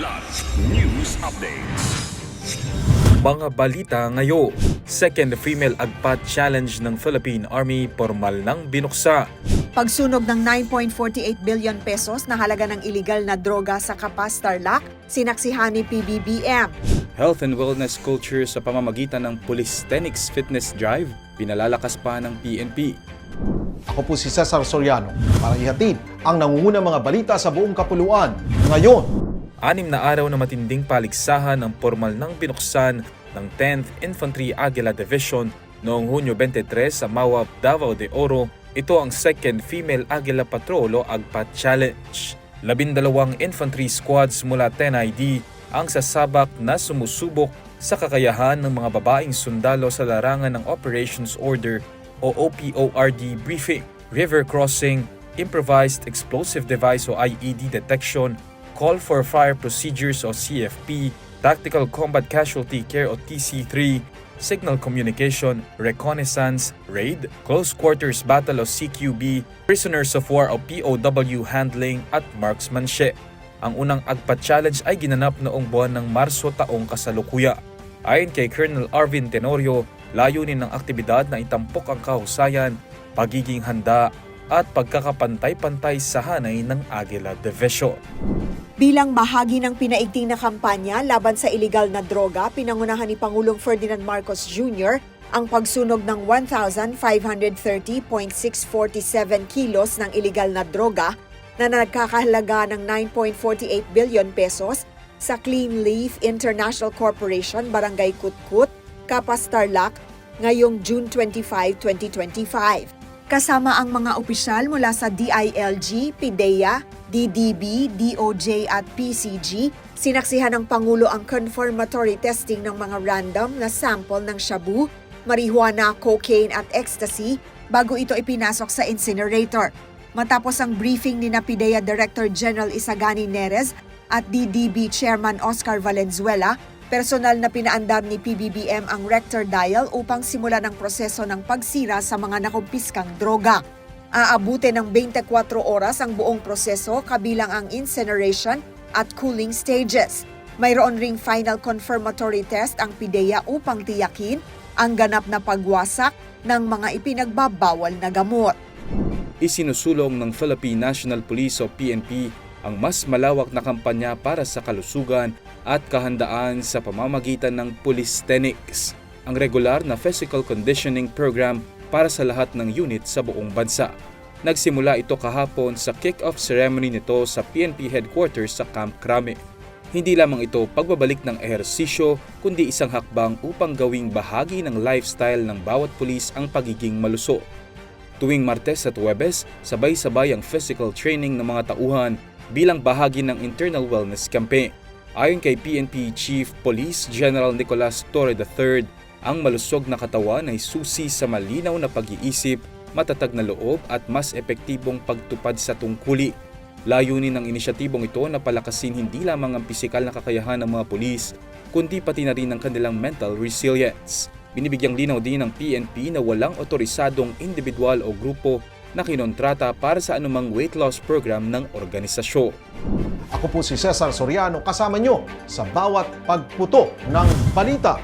Plus News Updates. Mga balita ngayon. Second Female Agpat Challenge ng Philippine Army pormal nang binuksa. Pagsunog ng 9.48 billion pesos na halaga ng iligal na droga sa Capas, Tarlac, sinaksihan ni PBBM. Health and wellness culture sa pamamagitan ng Polistenix Fitness Drive, pinalalakas pa ng PNP. Ako po si Cesar Soriano para ihatid ang nangungunang mga balita sa buong kapuluan. Ngayon, 6 na araw na matinding paligsahan ang pormal nang binuksan ng 10th Infantry Aguila Division noong Hunyo 23 sa Mawab, Davao de Oro. Ito ang Second Female Aguila Patrol o Agpat Challenge. 12 infantry squads mula 10ID ang sasabak na sumusubok sa kakayahan ng mga babaeng sundalo sa larangan ng Operations Order o OPORD briefing, river crossing, improvised explosive device o IED detection, call for fire procedures o CFP, tactical combat casualty care o TC3, signal communication, reconnaissance, raid, close quarters battle o CQB, prisoners of war o POW handling at marksmanship. Ang unang Agpat Challenge ay ginanap noong buwan ng Marso taong kasalukuya. Ayon kay Colonel Arvin Tenorio, layunin ng aktibidad na itampok ang kahusayan, pagiging handa at pagkakapantay-pantay sa hanay ng Aguila Division. Bilang bahagi ng pinaigting na kampanya laban sa iligal na droga, pinangunahan ni Pangulong Ferdinand Marcos Jr. ang pagsunog ng 1,530.647 kilos ng iligal na droga na nagkakahalaga ng 9.48 billion pesos sa Clean Leaf International Corporation, Barangay Kutkut, Capas, Tarlac, ngayong June 25, 2025. Kasama ang mga opisyal mula sa DILG, PIDEA, DDB, DOJ at PCG, sinaksihan ng Pangulo ang confirmatory testing ng mga random na sample ng shabu, marijuana, cocaine at ecstasy bago ito ipinasok sa incinerator. Matapos ang briefing ni PIDEA Director General Isagani Nerez at DDB Chairman Oscar Valenzuela, personal na pinaandar ni PBBM ang rector dial upang simulan ang proseso ng pagsira sa mga nakumpiskang droga. Aabutin ng 24 oras ang buong proseso kabilang ang incineration at cooling stages. Mayroon ring final confirmatory test ang PIDEA upang tiyakin ang ganap na pagwasak ng mga ipinagbabawal na gamot. Isinusulong ng Philippine National Police o PNP ang mas malawak na kampanya para sa kalusugan at kahandaan sa pamamagitan ng Polistenix, ang regular na physical conditioning program para sa lahat ng unit sa buong bansa. Nagsimula ito kahapon sa kick-off ceremony nito sa PNP headquarters sa Camp Crame. Hindi lamang ito pagbabalik ng ehersisyo, kundi isang hakbang upang gawing bahagi ng lifestyle ng bawat pulis ang pagiging malusog. Tuwing Martes at Huwebes, sabay-sabay ang physical training ng mga tauhan bilang bahagi ng internal wellness campaign. Ayon kay PNP Chief Police General Nicolas Torre III, ang malusog na katawan ay susi sa malinaw na pag-iisip, matatag na loob at mas epektibong pagtupad sa tungkuli. Layunin ng inisyatibong ito na palakasin hindi lamang ang pisikal na kakayahan ng mga pulis, kundi pati na rin ang kanilang mental resilience. Binibigyang linaw din ng PNP na walang otorisadong individual o grupo na kinontrata para sa anumang weight loss program ng organisasyon. ako po si Cesar Soriano kasama nyo sa bawat pagputo ng balita.